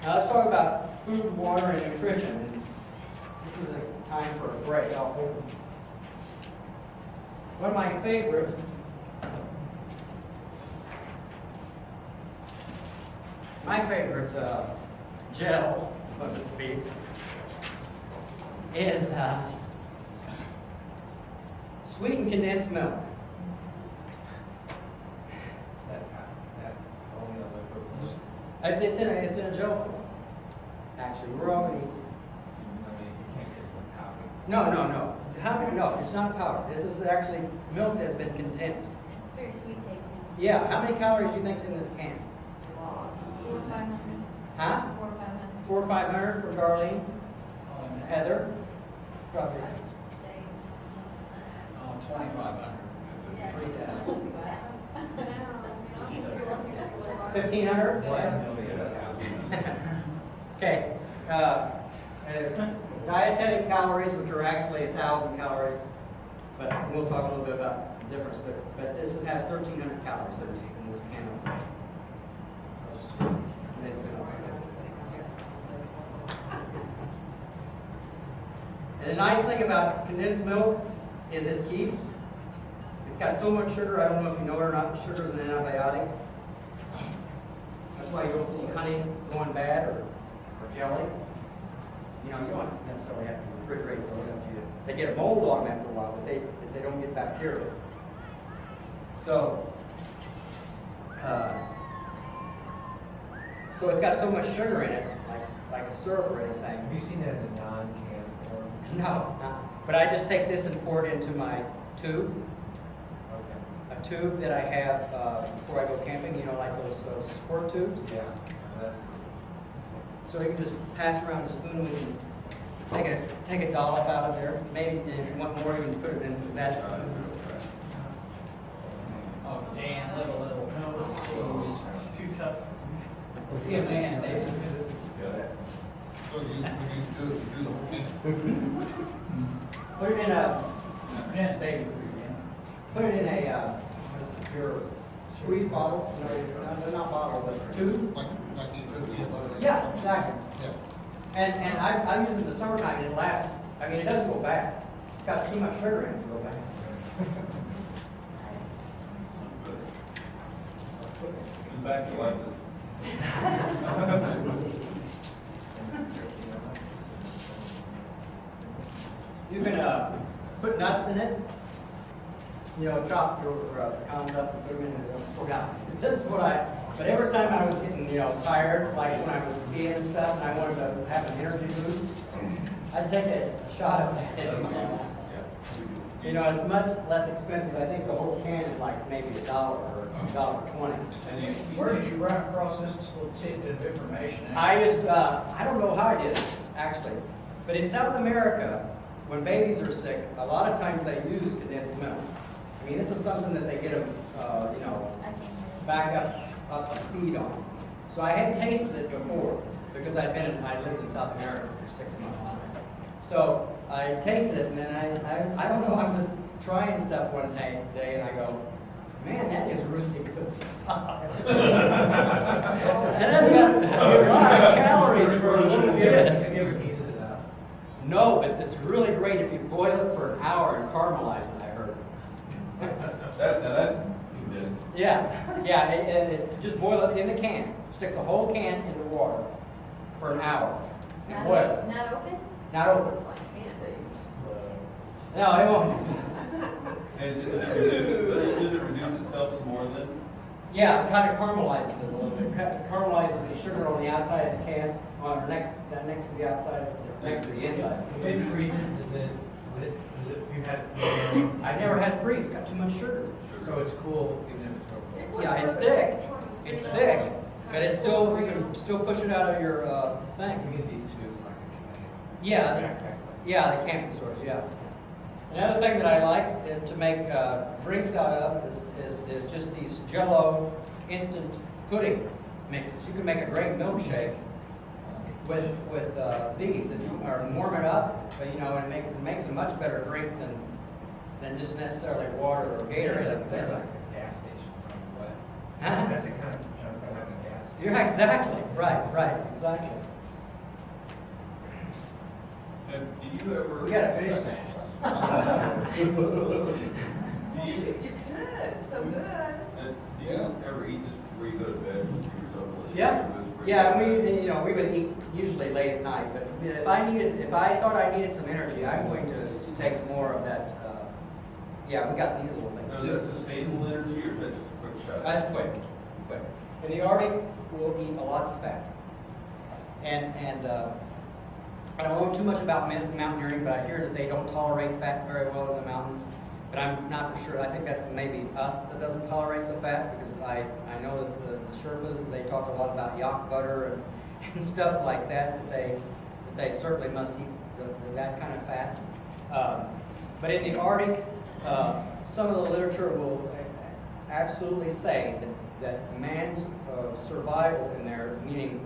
Now let's talk about food, water, and nutrition. And this is a time for a break. I'll hold. One of my favorites gel, so to speak, is sweetened condensed milk. It's in a gel form. Actually, we're already. No. No, it's not powder. This is actually milk that's been condensed. It's very sweet tasting. Yeah. How many calories do you think's in this can? 400 or 500. Huh? 400 or 500. 400 or 500 for Darlene. Heather. Probably. 2,500. 3,000. 1,500. Okay. Dietetic calories, which are actually 1,000 calories, but we'll talk a little bit about the difference. But this has 1,300 calories in this can of condensed milk. And the nice thing about condensed milk is it keeps. It's got so much sugar. I don't know if you know it or not. But sugar is an antibiotic. That's why you don't see honey going bad or jelly. You know, you don't necessarily have to refrigerate those. They get a mold on them after a while, but they don't get bacteria. So, so it's got so much sugar in it, like a syrup or anything. Have you seen that in a non-can form? No, but I just take this and pour it into my tube. Okay. A tube that I have before I go camping, you know, like those squirt tubes. Yeah, that's So you can just pass around a spoon and take a dollop out of there. Maybe if you want more, you can put it in that. Oh, Dan, little. No, it's too tough. Yeah, man, they just- So you do the whole thing. Put it in a, Yes, baby food, put it in a, your squeeze bottle, you know, they're not bottle, but tube. Like you could peanut butter. Yeah, exactly. Yeah. And I use it in the summertime, and it lasts, I mean, it doesn't go bad. It's got too much sugar in it to go bad. Back to like You can put nuts in it. You know, chop your pecans up and put them in this. Yeah, this is what but every time I was getting, you know, tired, like when I was skiing and stuff, and I wanted to have an energy boost, I'd take a shot of that. You know, it's much less expensive. I think the whole can is like maybe $1 or $1.20. Where did you run across this little tidbit of information? I don't know how I did it, actually. But in South America, when babies are sick, a lot of times they use condensed milk. I mean, this is something that they get them, you know, back up to speed on. So I had tasted it before because I lived in South America for 6 months. So I tasted it, and then I don't know, I'm just trying stuff one day, and I go, man, that is really good stuff. And that's got a lot of calories for a little bit. Have you ever heated it up? No, but it's really great if you boil it for an hour and caramelize it, I heard. that. Yeah, and just boil it in the can. Stick the whole can in the water for an hour and boil it. Not open? Not open. Like pancakes. No, it won't. And does it reduce itself more than? Yeah, it kind of caramelizes it a little bit. Caramelizes the sugar on the outside of the can, next to the outside, next to the inside. If it freezes, you had it I never had it freeze. Got too much sugar. so it's cool even if it's real cold. Yeah, it's thick. It's thick, but it's still, you can still push it out of your thing. We get these tubes like a Yeah, yeah, the camping stores, yeah. Another thing that I like to make drinks out of is just these Jell-O instant pudding mixes. You can make a great milkshake with these, and you warm it up, but you know, it makes a much better drink than just necessarily water or Gatorade. They're like a gas station. Huh? That's the kind of junk I have in a gas Yeah, exactly, right, exactly. And do you ever? We gotta finish that. Do you, You're good, so good. do you ever eat this before you go to bed with yourself? Yeah, we would eat usually late at night, but if I thought I needed some energy, I'm going to take more of that, yeah, we got these little things Now, too. is that sustainable energy or is that just a quick shot? That's quick. In the Arctic, we'll eat lots of fat. And I don't know too much about mountaineering, but I hear that they don't tolerate fat very well in the mountains. But I'm not for sure. I think that's maybe us that doesn't tolerate the fat, because I know that the Sherpas, they talk a lot about yak butter and stuff like that, that they certainly must eat that kind of fat. But in the Arctic, some of the literature will absolutely say that man's survival in there, meaning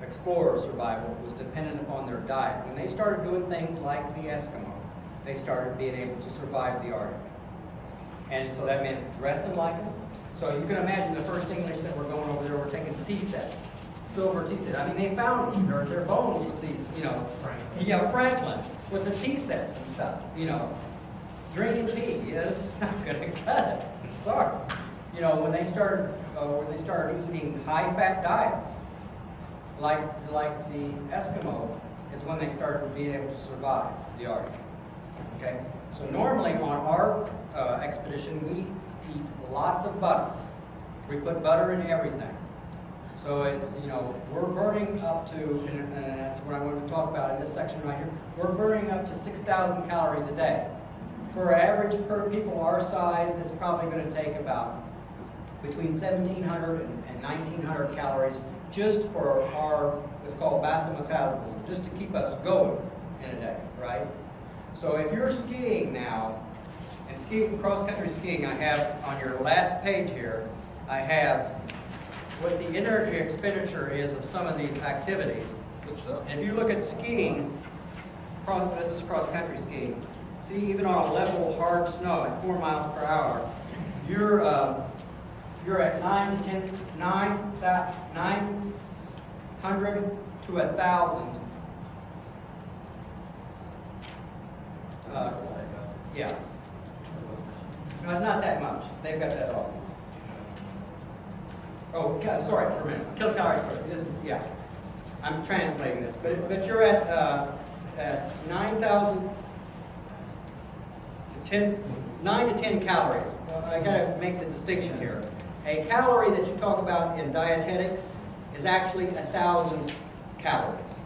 explorer survival, was dependent upon their diet. When they started doing things like the Eskimo, they started being able to survive the Arctic. And so that meant dressing like them. So you can imagine the first English that were going over there were taking tea sets, silver tea sets. I mean, they found their bones with these, Franklin, with the tea sets and stuff, drinking tea. This is not going to cut it. Sorry. When they started eating high-fat diets, like the Eskimo, is when they started being able to survive the Arctic. Okay, so normally on our expedition we eat lots of butter. We put butter in everything. So it's we're burning up to, and that's what I want to talk about in this section right here. We're burning up to 6,000 calories a day. For average per people our size, it's probably going to take about between 1,700 and 1,900 calories just for our, what's called basometabolism, just to keep us going in a day, right? So if you're skiing now, and skiing, cross-country skiing, I have on your last page here, I have what the energy expenditure is of some of these activities. Good stuff. And if you look at skiing, this is cross-country skiing, see, even on a level hard snow at 4 miles per hour, you're at 900 to 1,000. Yeah. No, it's not that much. They've got that off. Oh, sorry, for a minute. Kilocalories per. This is, yeah. I'm translating this, but you're at 9,000 to 9 to 10 calories. I got to make the distinction here. A calorie that you talk about in dietetics is actually 1,000 calories.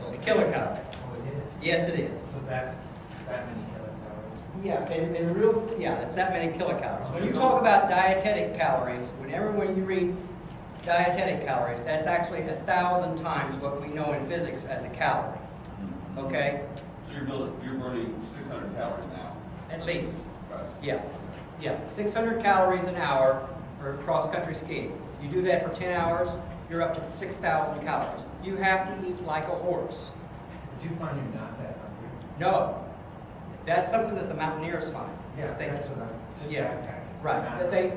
A kilocalorie. Oh, it is? Yes, it is. So that's that many kilocalories? Yeah, it's that many kilocalories. When you talk about dietetic calories, when you read dietetic calories, that's actually 1,000 times what we know in physics as a calorie. Okay? So you're burning 600 calories now. At least. Right. Yeah. 600 calories an hour for cross-country skiing. You do that for 10 hours, you're up to 6,000 calories. You have to eat like a horse. Did you find you're not that hungry? No. That's something that the mountaineers find. Yeah, They- that's what I'm, just Yeah, backpacking. right. Not- But they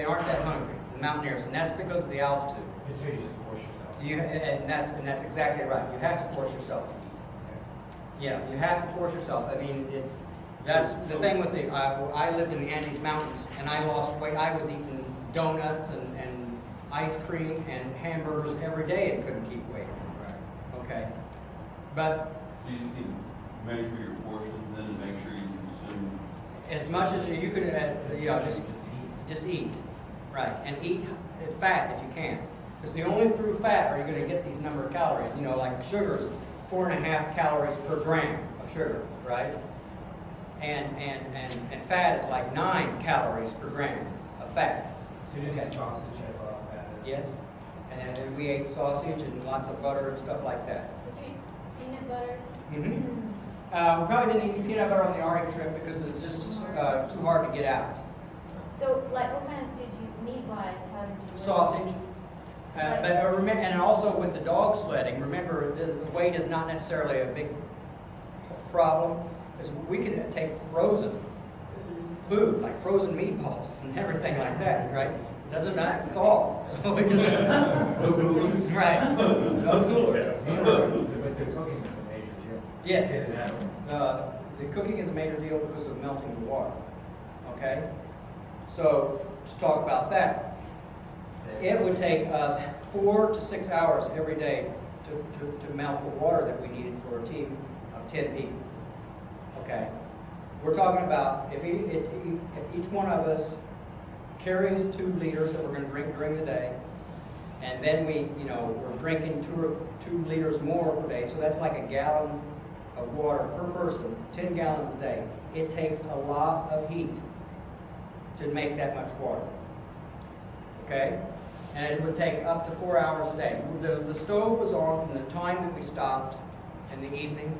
aren't that hungry, the mountaineers, and that's because of the altitude. It's really just force yourself. And that's exactly right. You have to force yourself. Yeah, you have to force yourself. I mean, that's the thing with I lived in the Andes Mountains, and I lost weight. I was eating donuts and ice cream and hamburgers every day and couldn't keep weight. Right. Okay. But So you just need to measure your portions then and make sure you consume. as much as you could, just eat. Right. And eat fat if you can. Because the only through fat are you going to get these number of calories. Like sugar's 4.5 calories per gram of sugar, right? And fat is like 9 calories per gram of fat. So you did sausage has a lot of fat in it. Yes. And then we ate sausage and lots of butter and stuff like that. Did you eat peanut butters? We probably didn't eat peanut butter on the Arctic trip because it's just too hard to get out. So, like, what kind of, did you, meat-wise, how did you? Sausage. And also with the dog sledding, remember the weight is not necessarily a big problem, because we can take frozen food, like frozen meatballs and everything like that, right? Doesn't matter, it's fall, so we just, right, no coolers. But the cooking is a major deal. Yes. Get it out. The cooking is a major deal because of melting the water, okay? So, let's talk about that. It would take us 4 to 6 hours every day to melt the water that we needed for a team of 10 people, okay? We're talking about if each one of us carries 2 liters that we're going to drink during the day, and then we're drinking 2 liters more per day, so that's like a gallon of water per person, 10 gallons a day. It takes a lot of heat to make that much water, okay? And it would take up to 4 hours a day. The stove was on from the time that we stopped in the evening.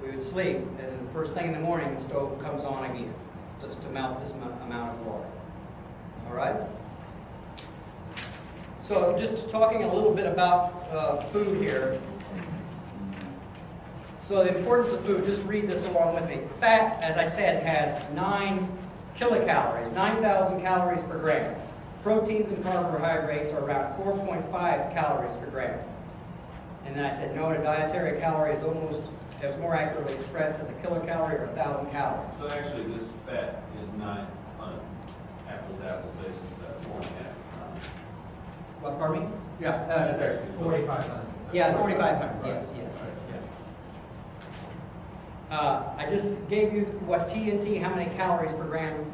We would sleep, and the first thing in the morning, the stove comes on again, just to melt this amount of water. All right? So just talking a little bit about food here. So the importance of food, just read this along with me. Fat, as I said, has 9 kilocalories, 9,000 calories per gram. Proteins and carbohydrates are around 4.5 calories per gram. And then I said, no, a dietary calorie is more accurately expressed as a kilocalorie or 1,000 calories. So actually, this fat is not on apples to apples basis, that's 4.5. What, pardon me? Yeah. That's actually 4,500. Yeah, it's 4,500, yes. I just gave you what TNT, how many calories per gram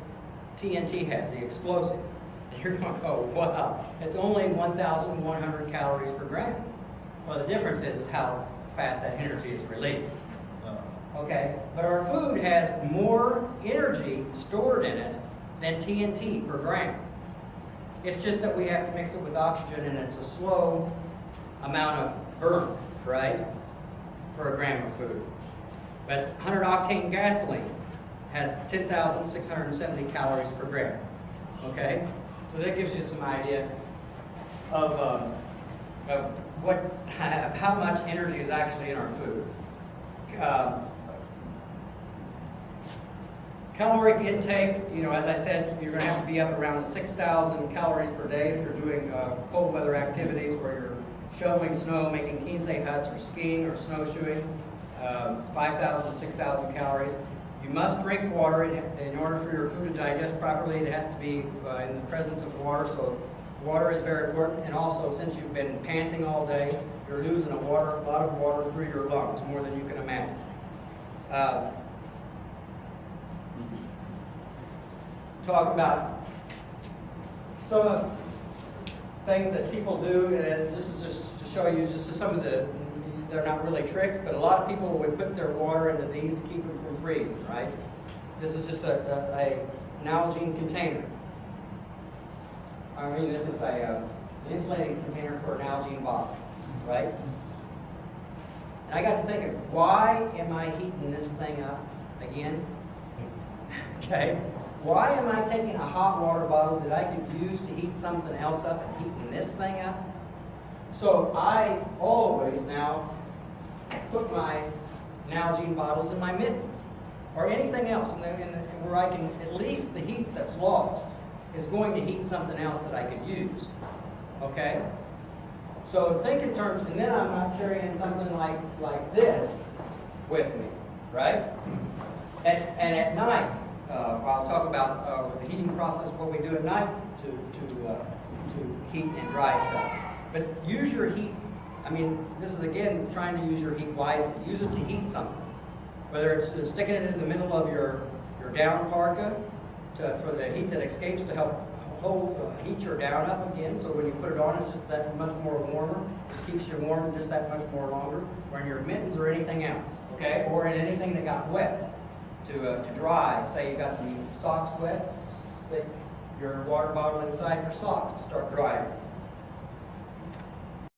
TNT has, the explosive. You're going to go, wow, it's only 1,100 calories per gram. Well, the difference is how fast that energy is released. Okay, but our food has more energy stored in it than TNT per gram. It's just that we have to mix it with oxygen, and it's a slow amount of burn, right, for a gram of food. But 100-octane gasoline has 10,670 calories per gram. Okay, so that gives you some idea of how much energy is actually in our food. Caloric intake, as I said, you're going to have to be up around 6,000 calories per day if you're doing cold weather activities where you're shoveling snow, making kinsei huts, or skiing or snowshoeing. 5,000 to 6,000 calories. You must drink water in order for your food to digest properly. It has to be in the presence of water, so water is very important. And also, since you've been panting all day, you're losing a lot of water through your lungs, more than you can imagine. Talk about some of the things that people do, and this is just to show you just some of they're not really tricks, but a lot of people would put their water into these to keep them from freezing, right? This is just an Nalgene container. I mean, this is an insulating container for an Nalgene bottle, right? And I got to thinking, why am I heating this thing up again? Okay. Why am I taking a hot water bottle that I could use to heat something else up and heating this thing up? So I always now put my Nalgene bottles in my mittens or anything else where I can, at least the heat that's lost is going to heat something else that I could use. Okay? So think in terms, and then I'm not carrying something like this with me, right? And at night, I'll talk about the heating process, what we do at night to heat and dry stuff. But use your heat. I mean, this is again trying to use your heat wisely. Use it to heat something. Whether it's sticking it in the middle of your down parka for the heat that escapes to help heat your down up again. So when you put it on, it's just that much more warmer. Just keeps you warm just that much more longer. Or in your mittens or anything else. Okay? Or in anything that got wet to dry. Say you got some socks wet, stick your water bottle inside your socks to start drying.